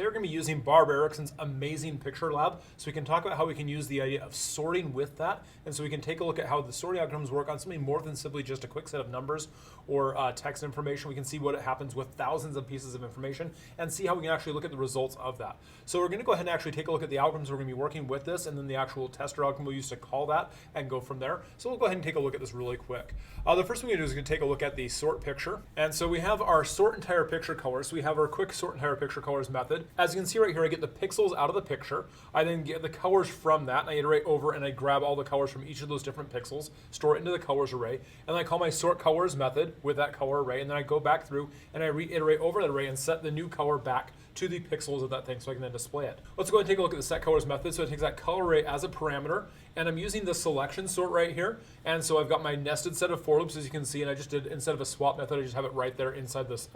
we're going to be using Barb Ericson's amazing picture lab, so we can talk about how we can use the idea of sorting with that, and so we can take a look at how the sorting algorithms work on something more than simply just a quick set of numbers or text information. We can see what happens with thousands of pieces of information and see how we can actually look at the results of that. So we're going to go ahead and actually take a look at the algorithms we're going to be working with this, and then the actual tester algorithm we'll use to call that and go from there. So we'll go ahead and take a look at this really quick. The first thing we're going to do is going to take a look at the sort picture. And so we have our sort entire picture colors. So we have our quick sort entire picture colors method. As you can see right here, I get the pixels out of the picture. I then get the colors from that, and I iterate over and I grab all the colors from each of those different pixels, store it into the colors array, and then I call my sort colors method with that color array, and then I go back through and I reiterate over that array and set the new color back to the pixels of that thing so I can then display it. Let's go ahead and take a look at the set colors method. So it takes that color array as a parameter, and I'm using the selection sort right here. And so I've got my nested set of for loops, as you can see, and I just did, instead of a swap method, I just have it right there inside this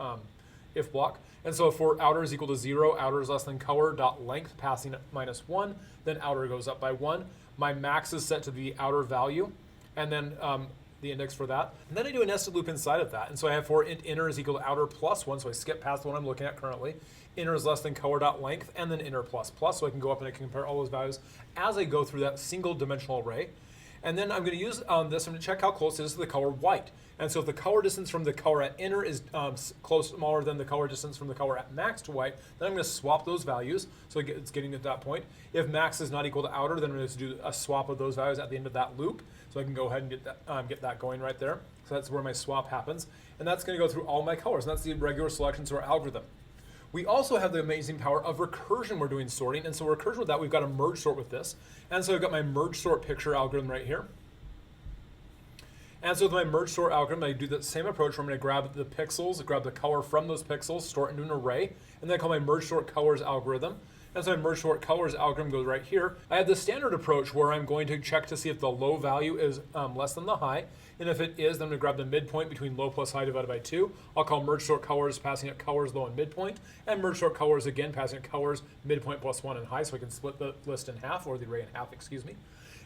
if block. And so for outer is equal to 0, outer is less than color dot length, passing -1, then outer goes up by 1. My max is set to the outer value, and then the index for that. And then I do a nested loop inside of that. And so I have for int inner is equal to outer plus 1, so I skip past the one I'm looking at currently. Inner is less than color dot length, and then inner plus plus, so I can go up and I can compare all those values as I go through that single dimensional array. And then I'm going to use this, I'm going to check how close it is to the color white. And so if the color distance from the color at inner is smaller than the color distance from the color at max to white, then I'm going to swap those values. So it's getting at that point. If max is not equal to outer, then I'm going to do a swap of those values at the end of that loop. So I can go ahead and get that going right there. So that's where my swap happens. And that's going to go through all my colors. And that's the regular selection sort algorithm. We also have the amazing power of recursion. We're doing sorting, and so recursion with that, we've got a merge sort with this. And so I've got my merge sort picture algorithm right here. And so with my merge sort algorithm, I do the same approach where I'm going to grab the pixels, grab the color from those pixels, store it into an array, and then I call my merge sort colors algorithm. And so my merge sort colors algorithm goes right here. I have the standard approach where I'm going to check to see if the low value is less than the high. And if it is, then I'm going to grab the midpoint between low plus high divided by 2. I'll call merge sort colors, passing it colors, low, and midpoint. And merge sort colors again, passing it colors, midpoint plus 1 and high, so I can split the list in half, or the array in half, excuse me.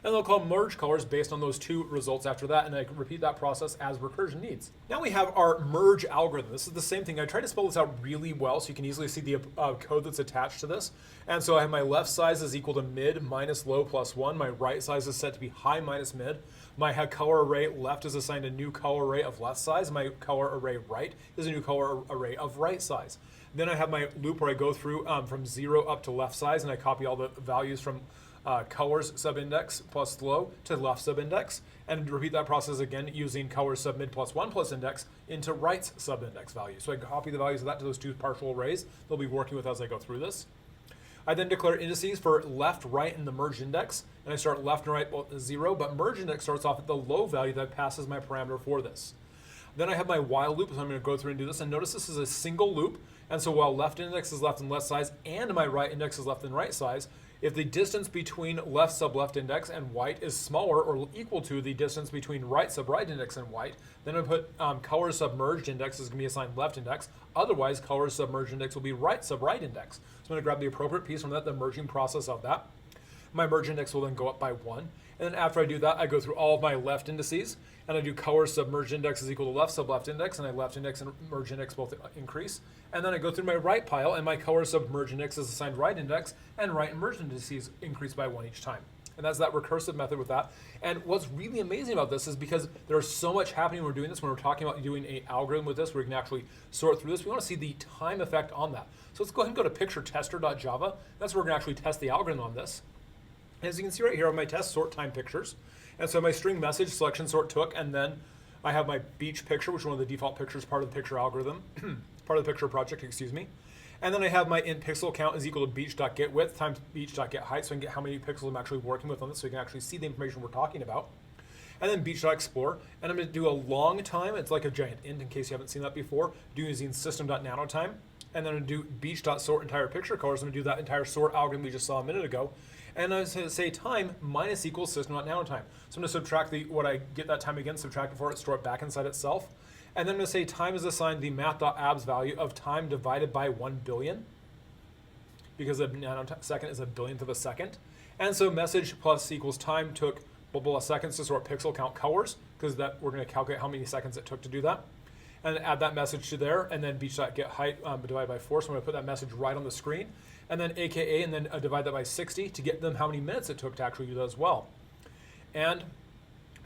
And they'll call merge colors based on those two results after that, and I can repeat that process as recursion needs. Now we have our merge algorithm. This is the same thing. I tried to spell this out really well so you can easily see the code that's attached to this. And so I have my left size is equal to mid minus low plus 1. My right size is set to be high minus mid. My color array left is assigned a new color array of left size. My color array right is a new color array of right size. Then I have my loop where I go through from 0 up to left size, and I copy all the values from colors subindex plus low to left subindex, and repeat that process again using colors submid plus 1 plus index into right's subindex value. So I copy the values of that to those two partial arrays they'll be working with as I go through this. I then declare indices for left, right, and the merge index, and I start left and right both at 0, but merge index starts off at the low value that passes my parameter for this. Then I have my while loop, so I'm going to go through and do this, and notice this is a single loop, and so while left index is left and left size, and my right index is left and right size, if the distance between left sub left index and white is smaller or equal to the distance between right sub right index and white, then I put color submerged index is going to be assigned left index. Otherwise, color submerged index will be right sub right index. So I'm going to grab the appropriate piece from that, the merging process of that. My merge index will then go up by 1. And then after I do that, I go through all of my left indices, and I do color submerged index is equal to left sub left index, and my left index and merge index both increase. And then I go through my right pile, and my color submerged index is assigned right index, and right and merge indices increase by 1 each time. And that's that recursive method with that. And what's really amazing about this is because there's so much happening when we're doing this, when we're talking about doing an algorithm with this, where we can actually sort through this, we want to see the time effect on that. So let's go ahead and go to picture-tester.java. That's where we're going to actually test the algorithm on this. As you can see right here on my test, sort time pictures. And so my string message selection sort took, and then I have my beach picture, which is one of the default pictures, part of the picture algorithm, part of the picture project, excuse me. And then I have my int pixel count is equal to beach.getWidth times beach.getHeight, so I can get how many pixels I'm actually working with on this, so you can actually see the information we're talking about. And then beach.explore, and I'm going to do a long time. It's like a giant int in case you haven't seen that before, using system.nanotime. And then I'm going to do beach.sort entire picture colors. I'm going to do that entire sort algorithm we just saw a minute ago. And I'm going to say time minus equals system.nanotime. So I'm going to subtract what I get that time again, subtract it for it, store it back inside itself. And then I'm going to say time is assigned the math.abs value of time divided by 1 billion, because a nanosecond is a billionth of a second. And so message plus equals time took blah, blah, blah seconds to sort pixel count colors, because that we're going to calculate how many seconds it took to do that. And add that message to there, and then beach.getHeight divided by 4. So I'm going to put that message right on the screen. and then AKA, and then divide that by 60 to get them how many minutes it took to actually do that as well. And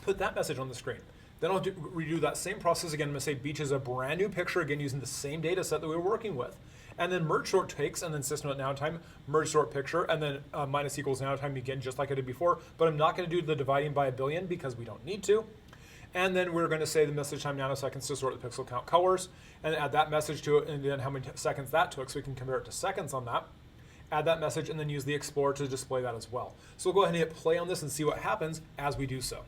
put that message on the screen. Then I'll redo that same process again. I'm gonna say beach is a brand new picture, again, using the same data set that we were working with. And then merge sort takes, and then system.now time, merge sort picture, and then minus equals now time again, just like I did before. But I'm not gonna do the dividing by a billion because we don't need to. And then we're gonna say the message time nanoseconds to sort the pixel count colors, and add that message to it, and then how many seconds that took, so we can compare it to seconds on that. Add that message, and then use the Explorer to display that as well. So we'll go ahead and hit play on this and see what happens as we do so.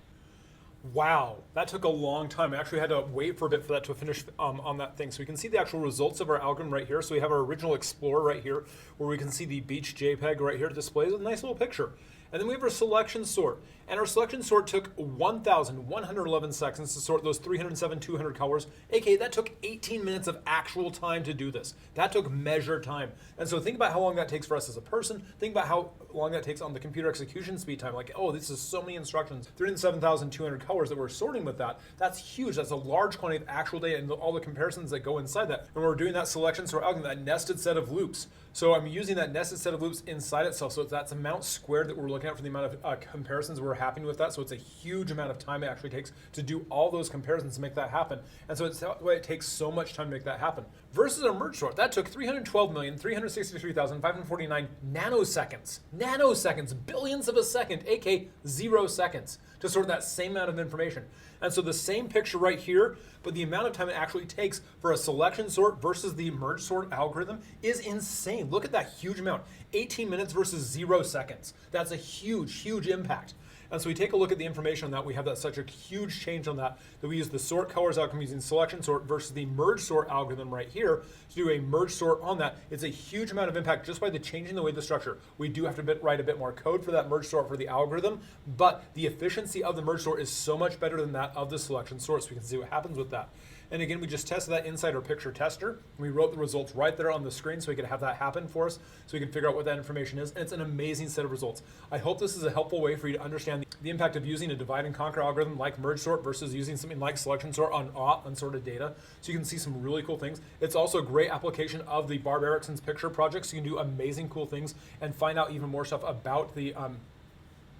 Wow, that took a long time. I actually had to wait for a bit for that to finish on that thing. So we can see the actual results of our algorithm right here. So we have our original Explorer right here, where we can see the beach JPEG right here. It displays a nice little picture. And then we have our selection sort. And our selection sort took 1,111 seconds to sort those 307,200 colors. AKA, that took 18 minutes of actual time to do this. That took measured time. And so think about how long that takes for us as a person. Think about how long that takes on the computer execution speed time. Like, oh, this is so many instructions. 307,200 colors that we're sorting with that. That's huge. That's a large quantity of actual data and all the comparisons that go inside that. And we're doing that selection sort algorithm, that nested set of loops. So I'm using that nested set of loops inside itself. So that's amount squared that we're looking at for the amount of comparisons we're happening with that. So it's a huge amount of time it actually takes to do all those comparisons to make that happen. And so it's why it takes so much time to make that happen. Versus a merge sort, that took 312,363,549 nanoseconds. Nanoseconds, billions of a second, aka 0 seconds, to sort that same amount of information. And so the same picture right here, but the amount of time it actually takes for a selection sort versus the merge sort algorithm is insane. Look at that huge amount. 18 minutes versus 0 seconds. That's a huge, huge impact. And so we take a look at the information on that. We have that such a huge change on that we use the sort colors algorithm using selection sort versus the merge sort algorithm right here to do a merge sort on that. It's a huge amount of impact just by the changing the way the structure. We do have to write a bit more code for that merge sort for the algorithm, but the efficiency of the merge sort is so much better than that of the selection sort, so we can see what happens with that. And again, we just tested that inside our picture tester. We wrote the results right there on the screen so we could have that happen for us, so we can figure out what that information is. And it's an amazing set of results. I hope this is a helpful way for you to understand the impact of using a divide and conquer algorithm like merge sort versus using something like selection sort on unsorted data. So you can see some really cool things. It's also a great application of the Barb Ericson's picture project, so you can do amazing cool things and find out even more stuff about the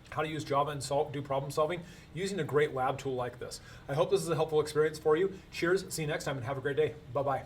how to use Java and do problem solving using a great lab tool like this. I hope this is a helpful experience for you. Cheers, see you next time, and have a great day. Bye-bye.